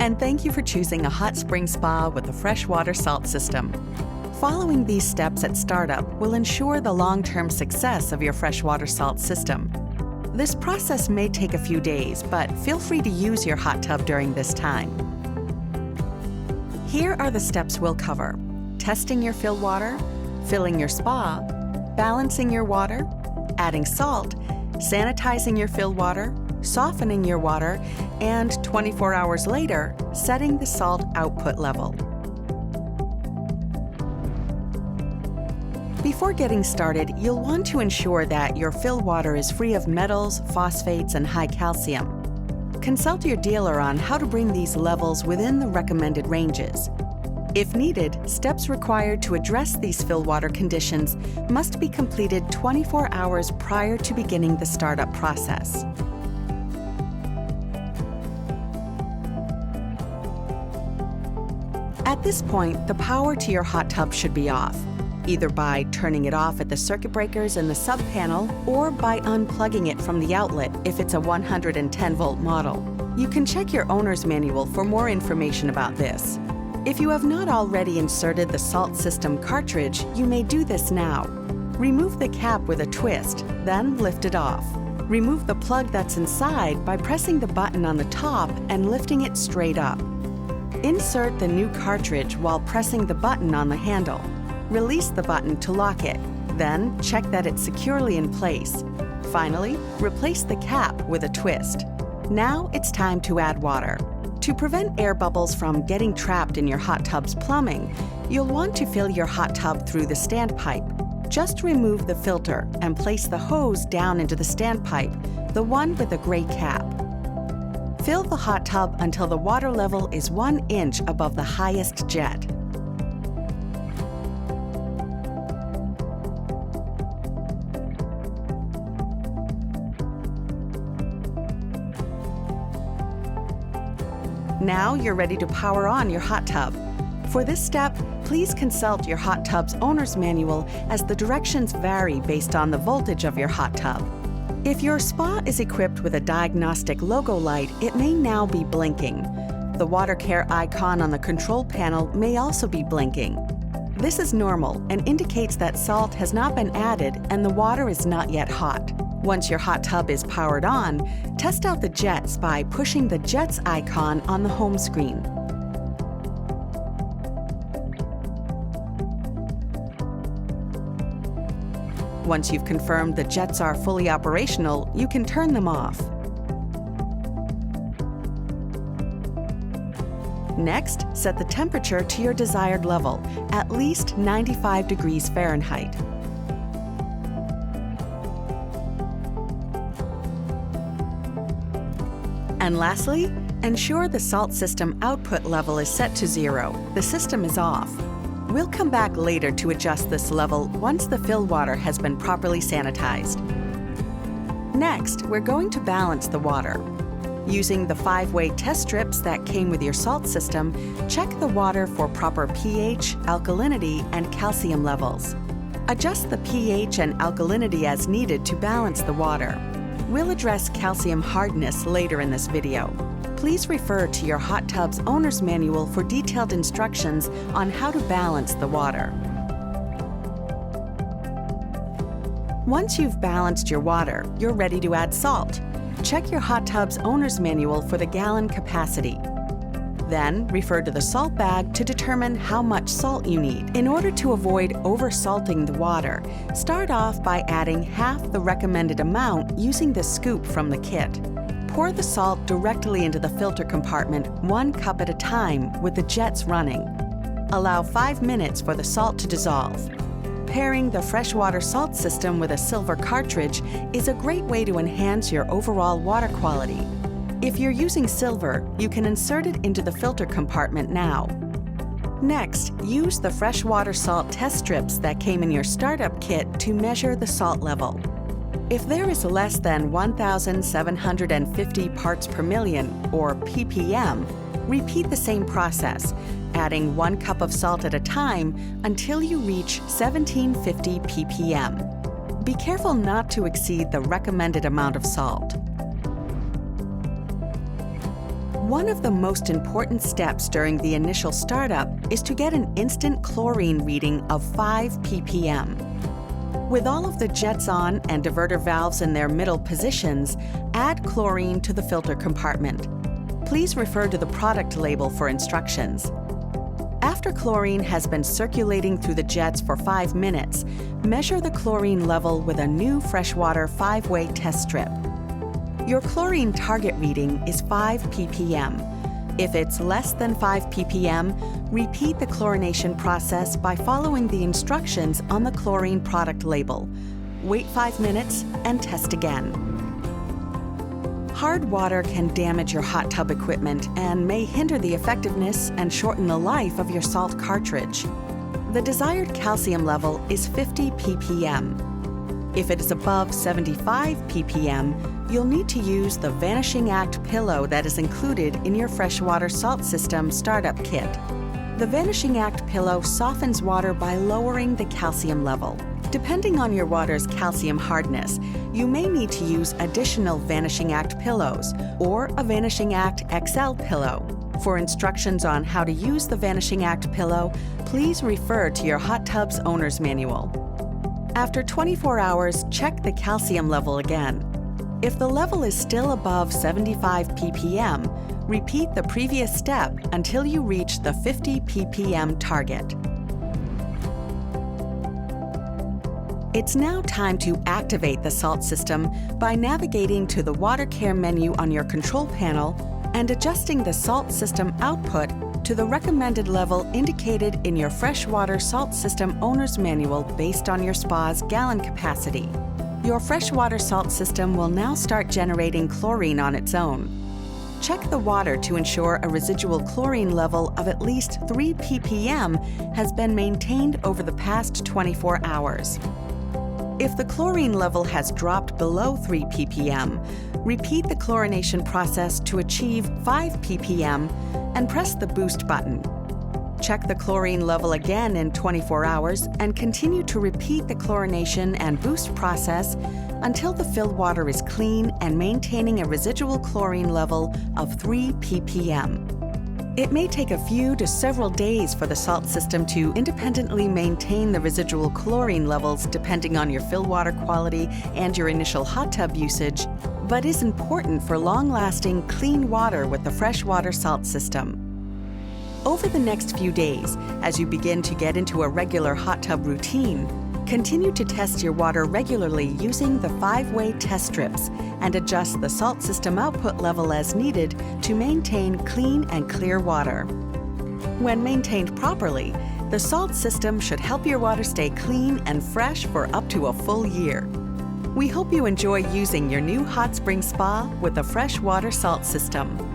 And thank you for choosing a hot spring spa with the FreshWater Salt System. Following these steps at startup will ensure the long-term success of your freshwater salt system. This process may take a few days, but feel free to use your hot tub during this time. Here are the steps we'll cover: testing your fill water, filling your spa, balancing your water, adding salt, sanitizing your fill water, softening your water, and 24 hours later, setting the salt output level. Before getting started, you'll want to ensure that your fill water is free of metals, phosphates, and high calcium. Consult your dealer on how to bring these levels within the recommended ranges. If needed, steps required to address these fill water conditions must be completed 24 hours prior to beginning the startup process. At this point, the power to your hot tub should be off, either by turning it off at the circuit breakers in the sub-panel or by unplugging it from the outlet if it's a 110-volt model. You can check your owner's manual for more information about this. If you have not already inserted the salt system cartridge, you may do this now. Remove the cap with a twist, then lift it off. Remove the plug that's inside by pressing the button on the top and lifting it straight up. Insert the new cartridge while pressing the button on the handle. Release the button to lock it, then check that it's securely in place. Finally, replace the cap with a twist. Now it's time to add water. To prevent air bubbles from getting trapped in your hot tub's plumbing, you'll want to fill your hot tub through the standpipe. Just remove the filter and place the hose down into the standpipe, the one with the gray cap. Fill the hot tub until the water level is 1 inch above the highest jet. Now you're ready to power on your hot tub. For this step, please consult your hot tub's owner's manual as the directions vary based on the voltage of your hot tub. If your spa is equipped with a diagnostic logo light, it may now be blinking. The water care icon on the control panel may also be blinking. This is normal and indicates that salt has not been added and the water is not yet hot. Once your hot tub is powered on, test out the jets by pushing the jets icon on the home screen. Once you've confirmed the jets are fully operational, you can turn them off. Next, set the temperature to your desired level, at least 95 degrees Fahrenheit. And lastly, ensure the salt system output level is set to 0. The system is off. We'll come back later to adjust this level once the fill water has been properly sanitized. Next, we're going to balance the water. Using the 5-way test strips that came with your salt system, check the water for proper pH, alkalinity, and calcium levels. Adjust the pH and alkalinity as needed to balance the water. We'll address calcium hardness later in this video. Please refer to your hot tub's owner's manual for detailed instructions on how to balance the water. Once you've balanced your water, you're ready to add salt. Check your hot tub's owner's manual for the gallon capacity. Then, refer to the salt bag to determine how much salt you need. In order to avoid over-salting the water, start off by adding half the recommended amount using the scoop from the kit. Pour the salt directly into the filter compartment 1 cup at a time with the jets running. Allow 5 minutes for the salt to dissolve. Pairing the FreshWater Salt System with a silver cartridge is a great way to enhance your overall water quality. If you're using silver, you can insert it into the filter compartment now. Next, use the FreshWater Salt test strips that came in your startup kit to measure the salt level. If there is less than 1,750 parts per million, or ppm, repeat the same process, adding 1 cup of salt at a time until you reach 1750 ppm. Be careful not to exceed the recommended amount of salt. One of the most important steps during the initial startup is to get an instant chlorine reading of 5 ppm. With all of the jets on and diverter valves in their middle positions, add chlorine to the filter compartment. Please refer to the product label for instructions. After chlorine has been circulating through the jets for 5 minutes, measure the chlorine level with a new FreshWater 5-way test strip. Your chlorine target reading is 5 ppm. If it's less than 5 ppm, repeat the chlorination process by following the instructions on the chlorine product label. Wait 5 minutes and test again. Hard water can damage your hot tub equipment and may hinder the effectiveness and shorten the life of your salt cartridge. The desired calcium level is 50 ppm. If it is above 75 ppm, you'll need to use the Vanishing Act pillow that is included in your FreshWater Salt System startup kit. The Vanishing Act pillow softens water by lowering the calcium level. Depending on your water's calcium hardness, you may need to use additional Vanishing Act pillows or a Vanishing Act XL pillow. For instructions on how to use the Vanishing Act pillow, please refer to your hot tub's owner's manual. After 24 hours, check the calcium level again. If the level is still above 75 ppm, repeat the previous step until you reach the 50 ppm target. It's now time to activate the salt system by navigating to the Water Care menu on your control panel and adjusting the salt system output to the recommended level indicated in your FreshWater Salt System Owner's Manual based on your spa's gallon capacity. Your FreshWater Salt System will now start generating chlorine on its own. Check the water to ensure a residual chlorine level of at least 3 ppm has been maintained over the past 24 hours. If the chlorine level has dropped below 3 ppm, repeat the chlorination process to achieve 5 ppm and press the boost button. Check the chlorine level again in 24 hours and continue to repeat the chlorination and boost process until the filled water is clean and maintaining a residual chlorine level of 3 ppm. It may take a few to several days for the salt system to independently maintain the residual chlorine levels depending on your fill water quality and your initial hot tub usage, but is important for long-lasting, clean water with the FreshWater Salt System. Over the next few days, as you begin to get into a regular hot tub routine, continue to test your water regularly using the 5-way test strips and adjust the salt system output level as needed to maintain clean and clear water. When maintained properly, the salt system should help your water stay clean and fresh for up to a full year. We hope you enjoy using your new HotSpring spa with the FreshWater Salt System.